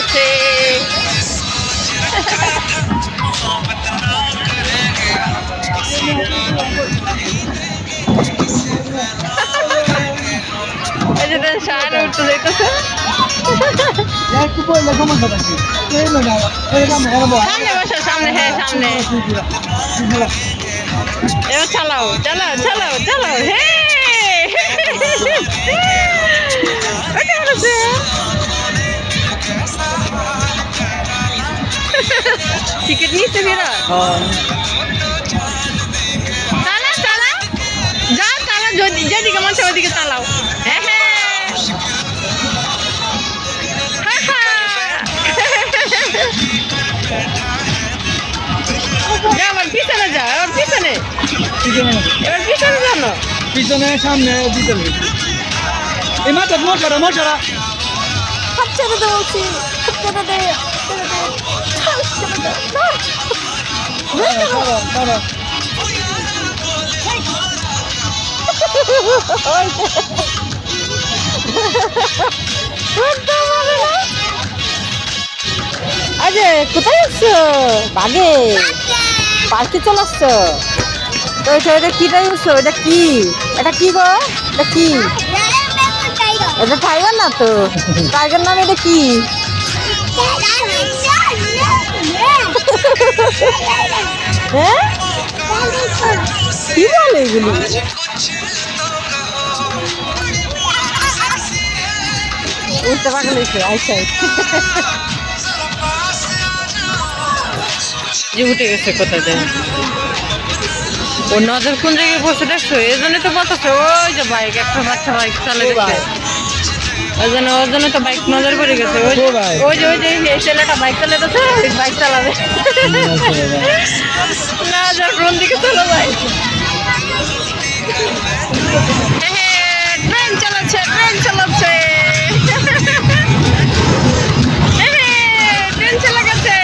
গেছে। এই যে সামনে উঠতে যাইতেছে। সামনে বসো, সামনে, হ্যাঁ সামনে। এবার চালাও চালাও চালাও চালাও, হ্যাঁ টিকিট নিচ্ছে ফেরা। চালা চালা যাও, চালা যেদিকে মন চায় ওদিকে চালাও। হ্যাঁ হ্যাঁ যা, আমার পিছনে যা, আমার পিছনে, এবার পিছনে জানো, পিছনে সামনে পিছনে। এই মাথা মশারা মশারা হাত ছেড়ে দে বলছি, ছেড়ে দে, আরে কোথায় যাচ্ছো? বাগে পার্কে চলে আসছো? তো এটা কি যাচ্ছ? এটা কি, এটা কি গো? এটা কি? এটা টাইগার না তো, টাইগার নাম এটা কি? হ্যাঁ কি বলে এগুলি? উঠতে পাগল হয়েছে। আচ্ছা যে উঠে গেছে কোথায় যায়, ওর নজর কোন জায়গায় বসে দেখছো? এই জন্য তো বলতেছে ওই যে বাইক, একটা বাচ্চা বাইক চলে গেছে, ওই জন্য তো বাইক নজর পড়ে গেছে। ওই যে এই ছেলেটা বাইক চালাতেছে, বাইক চালাবে না, যা কোন দিকে চলে যায়। ট্রেন চালাচ্ছে, ট্রেন চালাচ্ছে, ট্রেন চলে গেছে।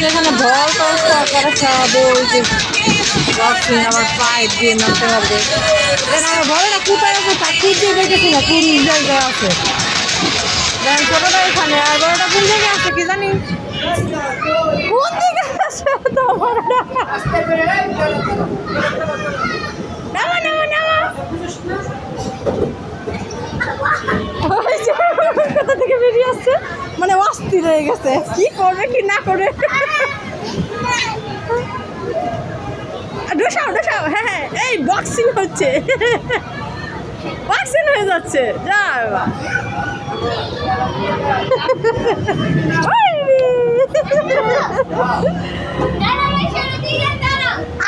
এখানে ভল করে খাওয়াবো, ওই যে আবার পাইপ দিয়ে নামতে হবে। আমার ভলে না কোথায় আছে তা খুঁজে দেখেছি না, কোন জায়গায় আছে। ছোটটা এখানে, আর বড়টা কোন জায়গায় আছে কি জানি, কোন দিকে আছে তো বড়টা। নামা নামা নামা, কোথা থেকে বেরিয়ে আসছে, মানে অস্থির হয়ে গেছে, কি করবে কি না করবে। ডোসাও ডোসাও, হ্যাঁ হ্যাঁ, এই বক্সিং হচ্ছে, বক্সিং হয়ে যাচ্ছে, যা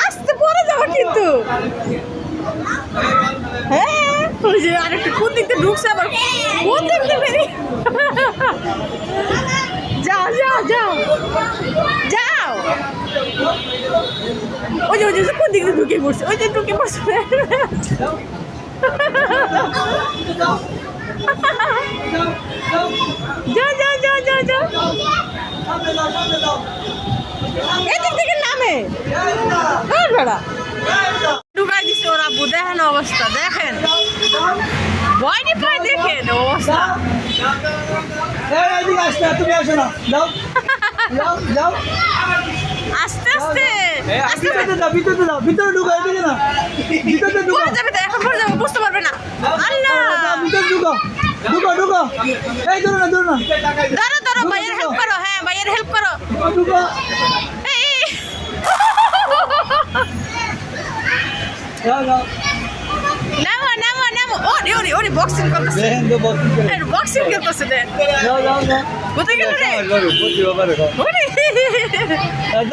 আসতে পরে যাবো কিন্তু। হ্যাঁ ওই যে আরেকটা কোন দিকতে ঢুকছে, আবার কোন দিকতে বেরিয়ে, যাও যাও যাও যাও, ওই যে কোন দিকে ঢুকে পড়ছে, ওই যে ঢুকে পড়ছে। যাও যাও যাও যাও যাও, এদিক থেকে নামে বেড়া আব্বু দেখেন অবস্থা, দেখেন ভয়নি পায়, দেখেন অবস্থা। এদিকে আসতে তুমি আসো না, যাও যাও যাও আস্তে আস্তে আস্তে ভিতরে যাও, ভিতরে যাও, ভিতরে ঢুকো, এদিকে না, ভিতরে ঢুকো, পড়ে যাবে তো, এখন পড়ে যাবে, বুঝতে পারবে না। আল্লাহ, ভিতরে ঢুকো, ঢুকো ঢুকো, এই ধরো না, ধরো না, ধরো ধরো, ভাইয়ের হেল্প করো, হ্যাঁ ভাইয়ের হেল্প করো। ঢুকো। এই, যাও যাও, নামো নামো নামো, ওরে ওরে ওরে, বক্সিং করতেছে, দেখেন তো বসুন, বক্সিং করতেছে রে। যাও যাও যাও, কোথায় গেল রে? ওরে,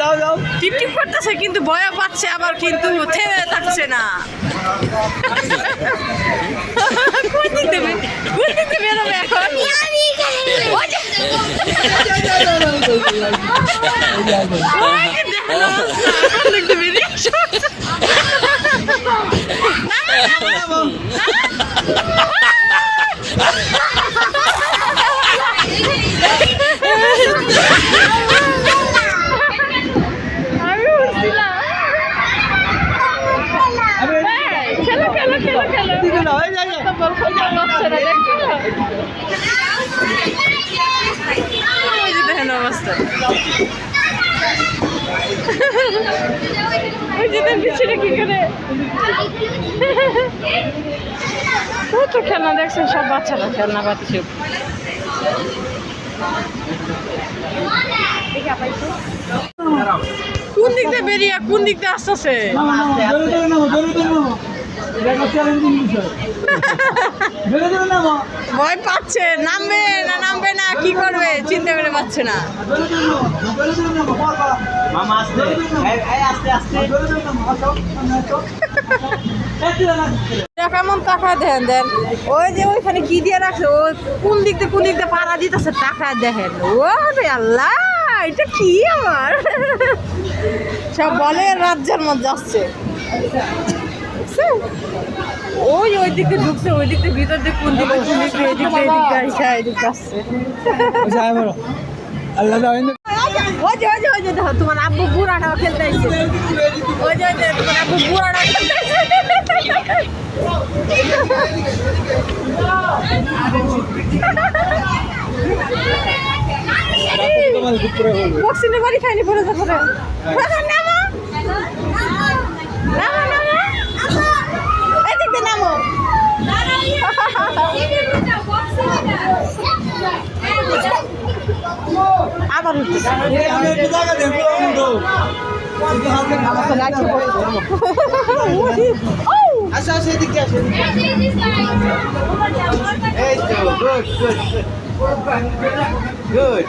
যাও যাও, টিপ টিপ করতেছে, কিন্তু ভয় পাচ্ছে, আবার কিন্তু থেমে থাকছে না। কোন দিক দেবে, কোন দিক দিয়ে বেরোবে এখন? ওই যে, ওই যে দেখো না, কোন দিক দিয়ে বেরিয়ে আসছে। আমি উঠছিলাম। এই, খেলো খেলো খেলো খেলো, এদিকে যাও, এই যাও, যাও। বল খেলতে পারছে না, দেখছো? ওই যে দেখেন অবস্থা, ওই যে দেখ পিছনে কি করে। কত খেলনা দেখছেন, সব বাচ্চারা খেলনা পাচ্ছে। কোন দিক দিয়ে বেরিয়ে কোন দিক দিয়ে আসতেছে? নামো, ধরে ধরে নামো, ধরে ধরে নামো, এটা একটা চ্যালেঞ্জিং বিষয়, ধরে ধরে নামো, ভয় পাচ্ছে, নামবে না নামবে না, কি করবে চিন্তা করে পাচ্ছে না। ধরে ধরে নামো, ধরে ধরে নামো, বাবা মামা আস্তে, এই আস্তে আস্তে, ধরে ধরে নামো, আসো, আসো, একটু না, কেমন টাকা দেন দেন, ওই যে ওইখানে কি দিয়ে রাখছে, ওই কোন দিক দিয়ে পাড়া দিতেছে, টাকা দেখেন। ও রে আল্লাহ, এটা কি আমার সব বলে রাজ্যের মধ্যে আসছে। ওই ওই দিকে ঢুকছে, ওই দিক দিয়ে ভিতর দিকে, কোন দিকে এদিক দিয়ে এদিকে আসছে। যাই বলো, আল্লাহ দাও, ওই যে ওই যে ওই যে দেখো, তোমার আব্বু বুড়াটাও খেলতে আসছে। ওই যে ওই যে তোমার আব্বু বুড়াটাও খেলতে আসছে। বক্সিনে বাড়ি খাইনি, পড়ে যাবো রে। নামো নামো নামো, এদিক দিয়ে নামো। আবার উঠতেছে। আমি একটু জায়গা দেন, আচ্ছা আচ্ছা, এদিকে আসো, এই তো, good good good,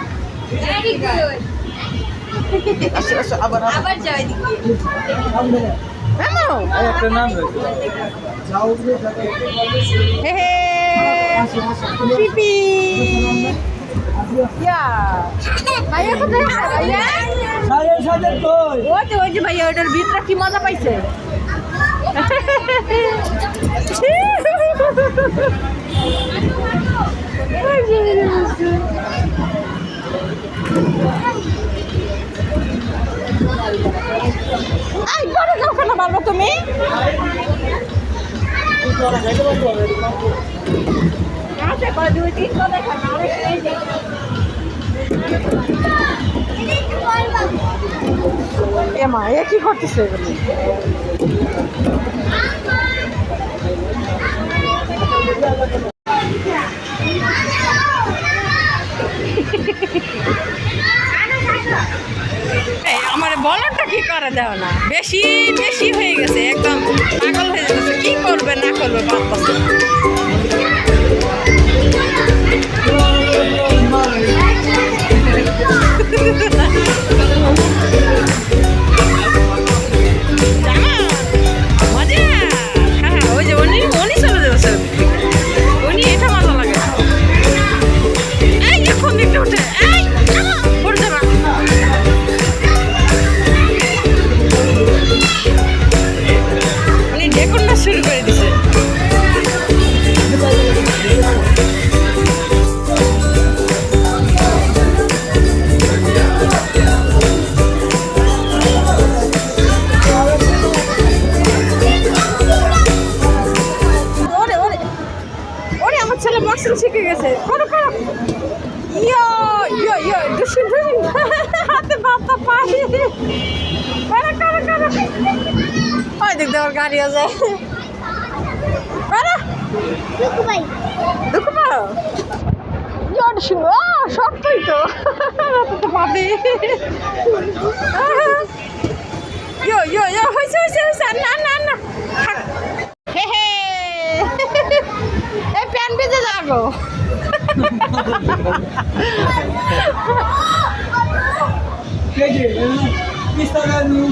Very good. আচ্ছা আচ্ছা, আবার আবার যাও এদিকে। নামো। একটা নাম হে হে, পিপি। ইয়া, ভাইয়া কোথায় আছে ভাইয়া? সাজে সাজে কই, ওই যে ভাইয়া, ওটার ভিতরে কি মজা পাইছে। এই পরে যাও কেন পারবো তুমি? এমা, এ কি করতেছে এগুলো? আমার বলারটা কি করে দেও না, বেশি বেশি হয়ে গেছে, একদম পাগল হয়ে যাচ্ছে, কি করবে না করবে ভাবতেছে। মজা, হ্যাঁ ওই যে উনি চলে যাচ্ছে, উনি এটা মজা লাগে। এই এখন দিকটা উঠে, এই পড়ে যাবা। উনি ডেকোরটা শুরু করে দিছে। ওই দিক দিয়ে আমার গাড়ি আছে দুঃখ পাও জট সিংহ সত্যই তো পাবি হয়েছে না না না হে হে এই প্যান ভিজে যাবো जाने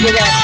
দিকে যায়